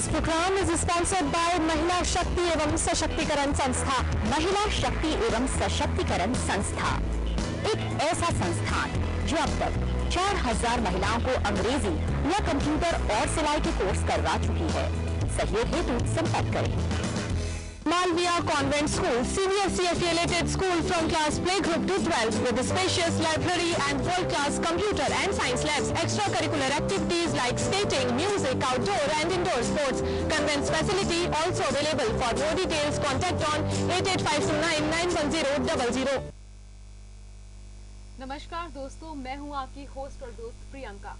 This program is sponsored by महिला शक्ति एवं सशक्तिकरण संस्था। महिला शक्ति एवं सशक्तिकरण संस्था एक ऐसा संस्थान जो अब तक 4000 महिलाओं को अंग्रेजी या कंप्यूटर और सिलाई के कोर्स करवा चुकी है। सहयोग हेतु संपर्क करें। Malviya Convent School, CBSE affiliated school from class playgroup to 12th with a spacious library and world-class computer and science labs, extracurricular activities like skating, music, outdoor and indoor sports. Convent's facility also available. For more details, contact on 8852991000. नमस्कार दोस्तों, मैं हूं आपकी host और दोस्त प्रियंका।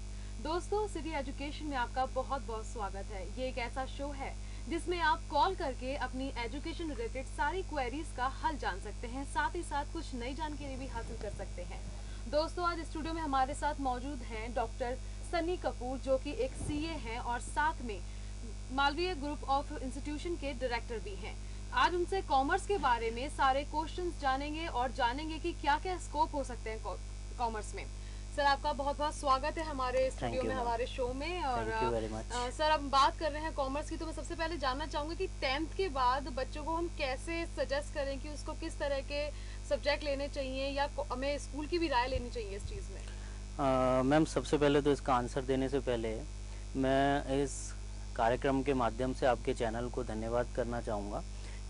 दोस्तों, city education में आपका बहुत बहुत स्वागत है। ये एक ऐसा शो है जिसमें आप कॉल करके अपनी एजुकेशन रिलेटेड सारी क्वेरीज का हल जान सकते हैं, साथ ही साथ कुछ नई जानकारी भी हासिल कर सकते हैं। दोस्तों, आज स्टूडियो में हमारे साथ मौजूद हैं डॉक्टर सनी कपूर, जो कि एक सीए हैं और साथ में मालवीय ग्रुप ऑफ इंस्टीट्यूशन के डायरेक्टर भी हैं। आज उनसे कॉमर्स के बारे में सारे क्वेश्चंस जानेंगे और जानेंगे कि क्या क्या स्कोप हो सकते हैं कॉमर्स में। सर, आपका बहुत बहुत स्वागत है हमारे स्टूडियो में, हमारे शो में। और सर, अब बात कर रहे हैं कॉमर्स की, तो मैं सबसे पहले जानना चाहूंगी कि 10th के बाद बच्चों को हम कैसे सजेस्ट करें कि उसको किस तरह के सब्जेक्ट लेने चाहिए या हमें स्कूल की भी राय लेनी चाहिए इस चीज़ में। मैम, सबसे पहले तो इसका आंसर देने से पहले मैं इस कार्यक्रम के माध्यम से आपके चैनल को धन्यवाद करना चाहूँगा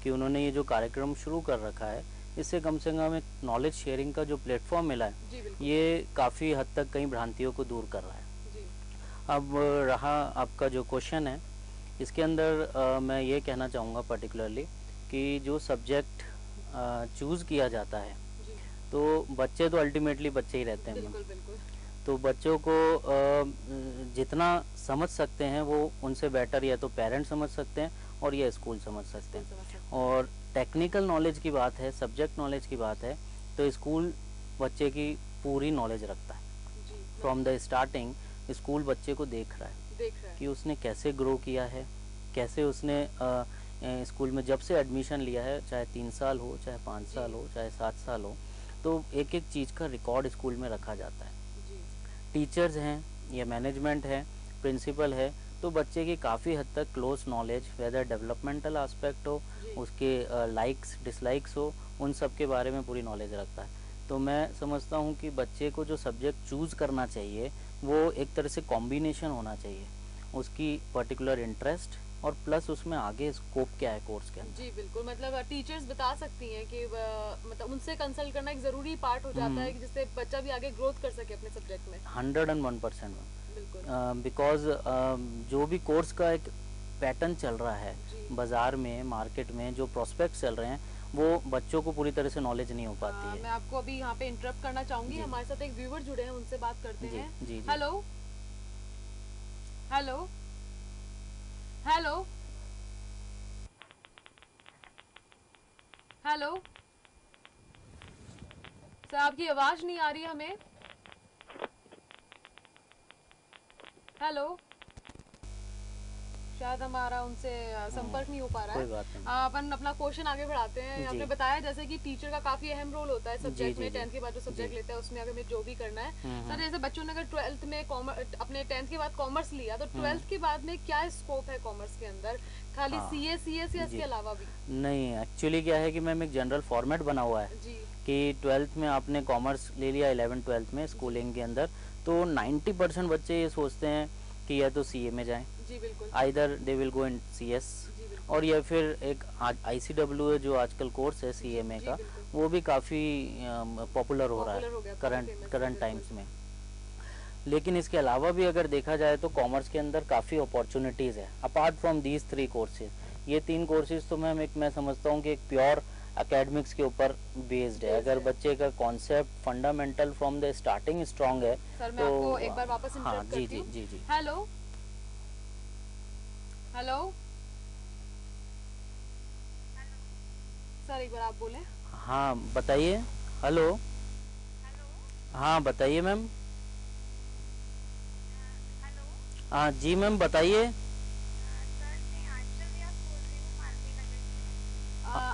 कि उन्होंने ये जो कार्यक्रम शुरू कर रखा है, इससे कम से कम एक नॉलेज शेयरिंग का जो प्लेटफॉर्म मिला है, ये काफ़ी हद तक कई भ्रांतियों को दूर कर रहा है। अब रहा आपका जो क्वेश्चन है, इसके अंदर मैं ये कहना चाहूँगा पर्टिकुलरली कि जो सब्जेक्ट चूज़ किया जाता है, तो बच्चे तो अल्टीमेटली बच्चे ही रहते हैं। तो बच्चों को जितना समझ सकते हैं वो उनसे बेटर या तो पेरेंट्स समझ सकते हैं और या स्कूल समझ सकते हैं। और टेक्निकल नॉलेज की बात है, सब्जेक्ट नॉलेज की बात है, तो स्कूल बच्चे की पूरी नॉलेज रखता है। फ्रॉम द स्टार्टिंग स्कूल बच्चे को देख रहा है कि उसने कैसे ग्रो किया है, कैसे उसने स्कूल में जब से एडमिशन लिया है, चाहे 3 साल हो, चाहे 5 साल हो, चाहे 7 साल हो, तो एक एक चीज़ का रिकॉर्ड स्कूल में रखा जाता है। टीचर्स हैं या मैनेजमेंट है, प्रिंसिपल है, तो बच्चे की काफ़ी हद तक close knowledge, whether developmental aspect हो, उसके लाइक्स डिसलाइक्स हो, उन सब के बारे में पूरी नॉलेज रखता है। तो मैं समझता हूँ कि बच्चे को जो सब्जेक्ट चूज़ करना चाहिए वो एक तरह से कॉम्बिनेशन होना चाहिए, उसकी पर्टिकुलर इंटरेस्ट और प्लस उसमें आगे स्कोप क्या है कोर्स के अंदर। जी बिल्कुल, मतलब टीचर्स बता सकती हैं कि मतलब उनसे कंसल्ट करना एक ज़रूरी पार्ट हो जाता है कि जिससे बच्चा भी आगे ग्रोथ कर सके अपने सब्जेक्ट में। 101% बिकॉज जो भी कोर्स का एक पैटर्न चल रहा है बाजार में, मार्केट में जो प्रोस्पेक्ट चल रहे हैं, वो बच्चों को पूरी तरह से नॉलेज नहीं हो पाती है। मैं आपको अभी यहाँ पे इंटरप्ट करना चाहूंगी, हमारे साथ एक व्यूअर जुड़े हैं, उनसे बात करते हैं। Hello hello hello hello sir, आपकी आवाज नहीं आ रही हमें। हेलो, शायद हमारा उनसे संपर्क नहीं हो पा रहा है। अपन अपना क्वेश्चन आगे बढ़ाते हैं। आपने बताया जैसे कि टीचर का काफी अहम रोल होता है सब्जेक्ट में। 10th के बाद जो सब्जेक्ट लेता है उसमें अगर हमें जो भी करना है, सर जैसे बच्चों ने अगर 12th में अपने 10th के बाद कॉमर्स लिया, तो 12th के बाद में क्या स्कोप है कॉमर्स के अंदर? खाली सीए सीएस या इसके अलावा भी? नहीं, एक्चुअली क्या है कि मैम एक जनरल फॉर्मेट बना हुआ है कि 12th में आपने कॉमर्स ले लिया, 11th 12th में स्कूलिंग के अंदर, तो 90% बच्चे ये सोचते हैं कि या तो सीए में जाएं, either they will go in CS, और या फिर एक आईसीडब्ल्यू है जो आजकल कोर्स है सीएमए का, वो भी काफ़ी पॉपुलर हो रहा है करंट टाइम्स में। लेकिन इसके अलावा भी अगर देखा जाए तो कॉमर्स के अंदर काफ़ी अपॉर्चुनिटीज़ है अपार्ट फ्रॉम दीज 3 कोर्सेज। ये 3 कोर्सेज तो मैं समझता हूँ कि एक प्योर एकेडमिक्स के ऊपर बेस्ड है। अगर बच्चे का concept fundamental from the starting strong है सर, मैं आपको एक बार वापस हाँ जी जी जी जी हेलो हेलो सर, एक बार आप बोले। हाँ बताइए। हेलो हाँ बताइए मैम। हाँ जी मैम बताइए।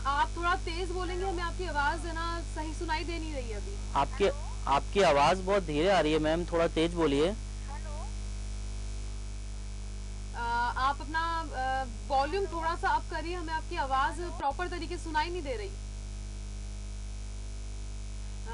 आप थोड़ा तेज बोलेंगे, हमें आपकी आवाज है ना सही सुनाई दे नहीं रही अभी। आपकी आवाज बहुत धीरे आ रही है मैम, थोड़ा तेज बोलिए। आप अपना वॉल्यूम थोड़ा सा अप करिए, हमें आपकी आवाज प्रॉपर तरीके से सुनाई नहीं दे रही।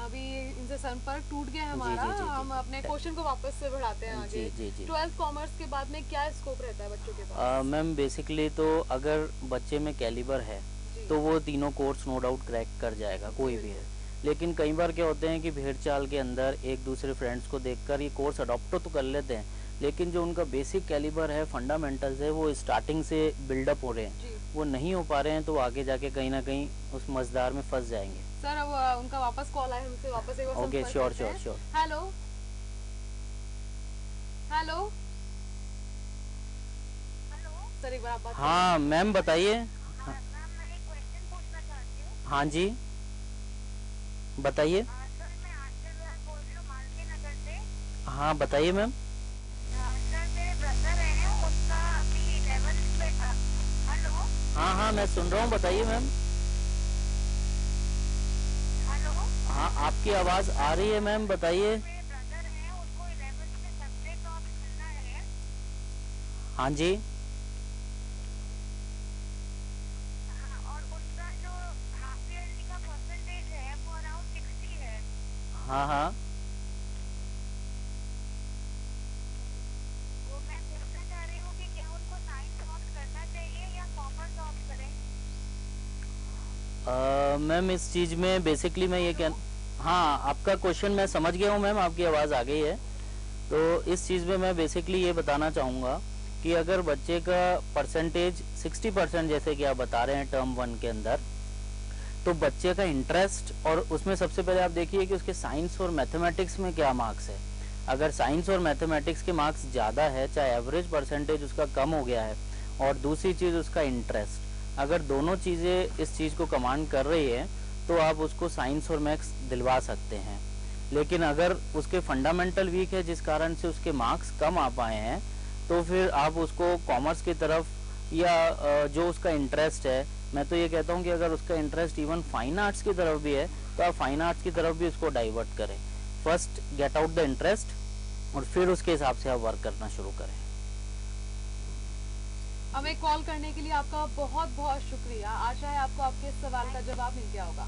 अभी इनसे संपर्क टूट गया है हमारा। हम अपने क्वेश्चन को वापस से बढ़ाते हैं आगे। 12th कॉमर्स के बाद में क्या स्कोप रहता है बच्चों के पास? मैम बेसिकली तो अगर बच्चे में कैलिबर है तो वो तीनों कोर्स नो डाउट क्रैक कर जाएगा, कोई भी है। लेकिन कई बार क्या होते हैं कि भेड़ चाल के अंदर एक दूसरे फ्रेंड्स को देखकर ये कोर्स अडॉप्ट तो कर लेते हैं, लेकिन जो उनका बेसिक कैलिबर है, फंडामेंटल्स है, वो स्टार्टिंग से बिल्डअप हो रहे हैं, वो नहीं हो पा रहे हैं, तो आगे जाके कहीं ना कहीं उस मजदार में फंस जाएंगे। सर अब उनका वापस कॉल आया, हमसे वापस एक बार okay, sure sure sure. Hello hello sir, एक बार आप बात हाँ मैम बताइए। हाँ जी बताइए। हाँ बताइए मैम। हाँ हाँ मैं सुन रहा हूँ, बताइए मैम। हाँ आपकी आवाज आ रही है मैम, बताइए। हाँ जी। हाँ हाँ मैम इस चीज़ में बेसिकली मैं ये कह, हाँ आपका क्वेश्चन मैं समझ गया हूँ मैम, आपकी आवाज़ आ गई है। तो इस चीज़ में मैं बेसिकली ये बताना चाहूँगा कि अगर बच्चे का परसेंटेज 60% जैसे कि आप बता रहे हैं टर्म 1 के अंदर, तो बच्चे का इंटरेस्ट, और उसमें सबसे पहले आप देखिए कि उसके साइंस और मैथमेटिक्स में क्या मार्क्स है। अगर साइंस और मैथमेटिक्स के मार्क्स ज़्यादा है, चाहे एवरेज परसेंटेज उसका कम हो गया है, और दूसरी चीज़ उसका इंटरेस्ट, अगर दोनों चीज़ें इस चीज़ को कमांड कर रही है, तो आप उसको साइंस और मैथ्स दिलवा सकते हैं। लेकिन अगर उसके फंडामेंटल वीक है जिस कारण से उसके मार्क्स कम आ पाए हैं, तो फिर आप उसको कॉमर्स की तरफ, या जो उसका इंटरेस्ट है, मैं तो ये कहता हूँ कि अगर उसका इंटरेस्ट इवन फाइन आर्ट्स की तरफ भी है, तो आप फाइन आर्ट्स की तरफ भी उसको डाइवर्ट करें। First get out the interest और फिर उसके हिसाब से आप वर्क करना शुरू करें। हमें कॉल करने के लिए आपका बहुत बहुत शुक्रिया। आशा है आपको आपके सवाल का जवाब मिल गया होगा।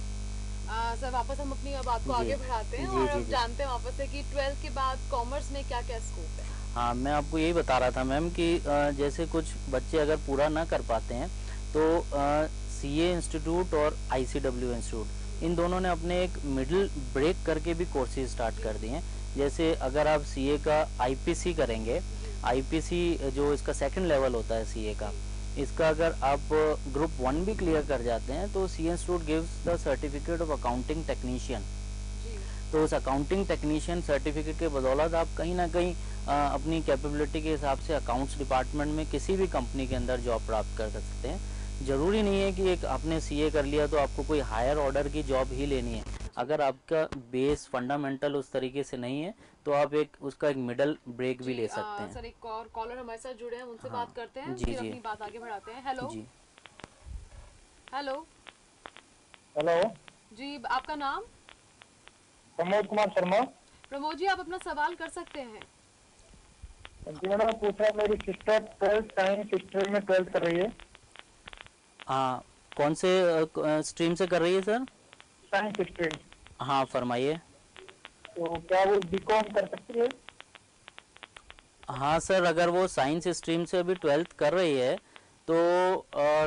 सर वापस हम अपनी बात को आगे बढ़ाते हैं और अब जानते हैं वापस से कि 12th के बाद कॉमर्स में क्या क्या स्कोप है। हाँ मैं आपको यही बता रहा था मैम कि जैसे कुछ बच्चे अगर पूरा ना कर पाते हैं, तो CA इंस्टीट्यूट और ICW इंस्टीट्यूट, इन दोनों ने अपने एक मिडिल ब्रेक करके भी कोर्सेज स्टार्ट कर दिए हैं। जैसे अगर आप CA का IPC करेंगे, IPC जो इसका सेकंड लेवल होता है CA का, इसका अगर आप ग्रुप 1 भी क्लियर कर जाते हैं, तो CA institute gives the certificate of accounting technician. तो उस अकाउंटिंग टेक्नीशियन सर्टिफिकेट के बदौलत आप कहीं ना कहीं अपनी कैपेबिलिटी के हिसाब से अकाउंट्स डिपार्टमेंट में किसी भी कंपनी के अंदर जॉब प्राप्त कर सकते हैं। ज़रूरी नहीं है कि एक आपने CA कर लिया तो आपको कोई हायर ऑर्डर की जॉब ही लेनी है। अगर आपका बेस फंडामेंटल उस तरीके से नहीं है, तो आप उसका एक मिडल ब्रेक भी ले सकते हैं। सर एक और कॉलर हमारे साथ जुड़े हैं, उनसे बात करते हैं, जी फिर जी अपनी बात आगे बढ़ाते हैं। हेलो जी हेलो हेलो जी, आपका नाम? प्रमोद कुमार शर्मा। प्रमोद जी, आप अपना सवाल कर सकते हैं। जी मैडम पूछ रहा, मेरी सिस्टर 12th साइंस स्ट्रीम में 12th कर रही है। हाँ कौन से स्ट्रीम से कर रही है सर? Science stream. हाँ फरमाइए। तो क्या वो BCom कर सकती है? हाँ सर, अगर वो साइंस स्ट्रीम से अभी 12th कर रही है, तो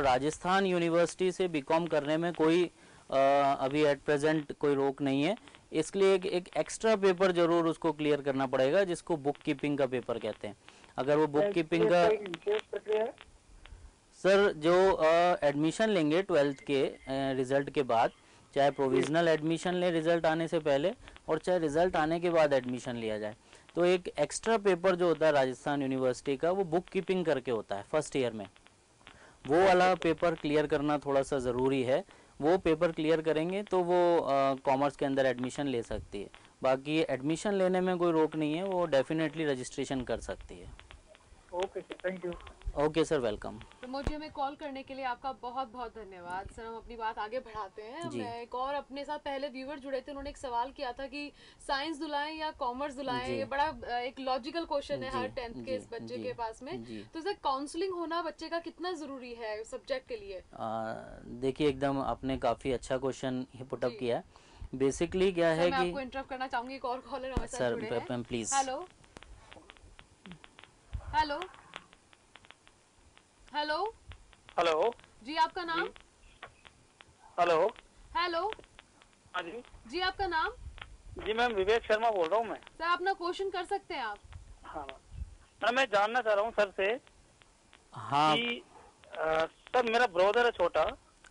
राजस्थान यूनिवर्सिटी से BCom करने में कोई अभी एट प्रेजेंट कोई रोक नहीं है। इसके लिए एक एक्स्ट्रा पेपर जरूर उसको क्लियर करना पड़ेगा, जिसको बुक कीपिंग का पेपर कहते हैं। अगर वो बुक कीपिंग का, विशेष प्रक्रिया है? सर जो एडमिशन लेंगे 12th के रिजल्ट के बाद, चाहे प्रोविजनल एडमिशन ले रिजल्ट आने से पहले, और चाहे रिजल्ट आने के बाद एडमिशन लिया जाए, तो एक एक्स्ट्रा पेपर जो होता है राजस्थान यूनिवर्सिटी का, वो बुक कीपिंग करके होता है फर्स्ट ईयर में। वो वाला पेपर क्लियर करना थोड़ा सा ज़रूरी है। वो पेपर क्लियर करेंगे तो वो कॉमर्स के अंदर एडमिशन ले सकती है। बाकी एडमिशन लेने में कोई रोक नहीं है, वो डेफिनेटली रजिस्ट्रेशन कर सकती है। Okay sir, thank you. Okay sir, welcome. Pramod ji, हमें कॉल करने के लिए आपका बहुत बहुत धन्यवाद। सर, हम अपनी बात आगे बढ़ाते हैं। मैं एक और अपने साथ पहले व्यूअर जुड़े थे, उन्होंने एक सवाल किया था कि साइंस दुलाएं या कॉमर्स दुलाएं। ये बड़ा एक लॉजिकल क्वेश्चन है हर 10th के इस बच्चे के पास में। तो सर, काउंसलिंग होना बच्चे का कितना जरूरी है सब्जेक्ट के लिए? देखिए, एकदम आपने काफी अच्छा क्वेश्चन पुटअप किया है। बेसिकली क्या है कि मैं आपको इंटरप्ट करना चाहूंगी, एक और कॉलर हमारे साथ जुड़े हैं। Sir please. Hello hello hello hello जी, आपका नाम? हेलो। हेलो हाँ जी। जी, आपका नाम? जी मैम, विवेक शर्मा बोल रहा हूँ मैं। सर, अपना क्वेश्चन कर सकते हैं आप। हाँ मैम, मैं जानना चाह रहा हूँ सर से हाँ कि सर, मेरा ब्रदर है छोटा।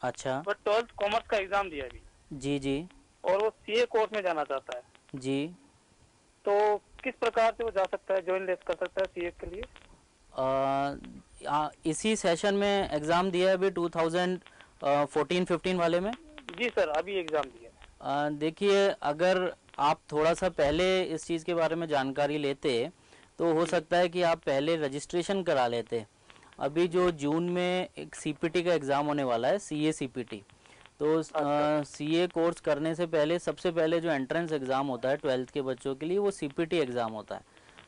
अच्छा। वो 12th कॉमर्स का एग्जाम दिया अभी। जी जी। और वो सीए कोर्स में जाना चाहता है। जी। तो किस प्रकार से वो जा सकता है, ज्वाइन कर सकता है सीए के लिए? इसी सेशन में एग्ज़ाम दिया है अभी 2014-15 वाले में? जी सर, अभी एग्जाम दिया। देखिए, अगर आप थोड़ा सा पहले इस चीज़ के बारे में जानकारी लेते तो हो सकता है कि आप पहले रजिस्ट्रेशन करा लेते। अभी जो जून में एक सीपीटी का एग्ज़ाम होने वाला है, सीए सीपीटी, तो सीए कोर्स करने से पहले सबसे पहले जो एंट्रेंस एग्ज़ाम होता है 12th के बच्चों के लिए, वो सीपीटी एग्ज़ाम होता है।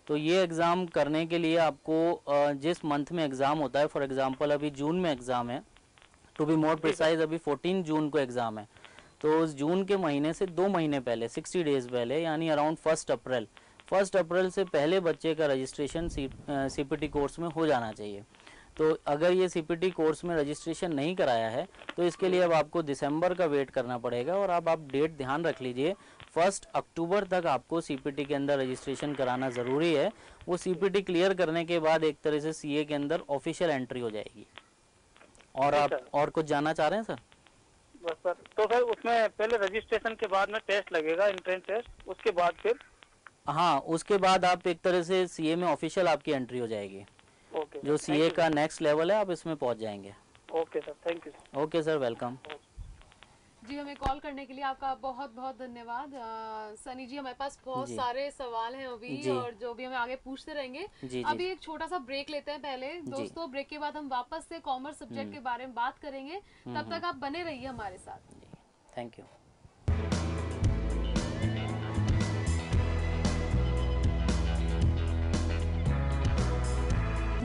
तो ये एग्ज़ाम करने के लिए आपको जिस मंथ में एग्ज़ाम होता है, फॉर एग्जांपल अभी जून में एग्ज़ाम है, टू बी मोर प्रिसाइज अभी 14 जून को एग्ज़ाम है, तो उस जून के महीने से 2 महीने पहले, 60 डेज़ पहले, यानी अराउंड 1 अप्रैल से पहले बच्चे का रजिस्ट्रेशन सीपीटी कोर्स में हो जाना चाहिए। तो अगर ये सीपीटी कोर्स में रजिस्ट्रेशन नहीं कराया है तो इसके लिए अब आपको दिसंबर का वेट करना पड़ेगा। और अब आप डेट ध्यान रख लीजिए, 1 अक्टूबर तक आपको सीपीटी के अंदर रजिस्ट्रेशन कराना ज़रूरी है। वो सीपीटी क्लियर करने के बाद एक तरह से सीए के अंदर ऑफिशियल एंट्री हो जाएगी। और आप और कुछ जानना चाह रहे हैं सर? बस सर, तो सर उसमें पहले रजिस्ट्रेशन के बाद में टेस्ट लगेगा, एंट्रेंस टेस्ट, उसके बाद फिर? हाँ, उसके बाद आप एक तरह से सीए में ऑफिशियल आपकी एंट्री हो जाएगी। ओके, जो सीए का नेक्स्ट लेवल है, आप इसमें पहुंच जाएंगे। Okay sir, thank you. Okay sir, welcome. जी, हमें कॉल करने के लिए आपका बहुत बहुत धन्यवाद। सनी जी, हमारे पास बहुत सारे सवाल हैं अभी, और जो भी हमें आगे पूछते रहेंगे। अभी एक छोटा सा ब्रेक लेते हैं पहले दोस्तों। ब्रेक के बाद हम वापस से कॉमर्स सब्जेक्ट के बारे में बात करेंगे। तब तक आप बने रहिए हमारे साथ। Thank you.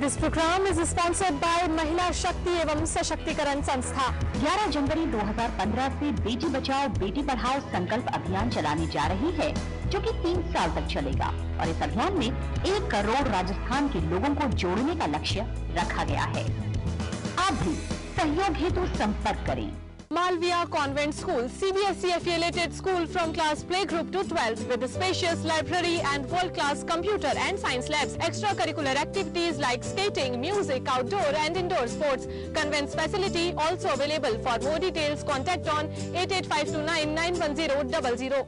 This program is sponsored by महिला शक्ति एवं सशक्तिकरण संस्था। 11 जनवरी 2015 से बेटी बचाओ बेटी पढ़ाओ संकल्प अभियान चलाने जा रही है, जो कि 3 साल तक चलेगा। और इस अभियान में 1 करोड़ राजस्थान के लोगों को जोड़ने का लक्ष्य रखा गया है। आप भी सहयोग हेतु संपर्क करें। Malviya Convent School, CBSE affiliated school from class playgroup to 12th with a spacious library and world-class computer and science labs, extracurricular activities like skating, music, outdoor and indoor sports. Convent's facility also available. For more details, contact on 8852991000.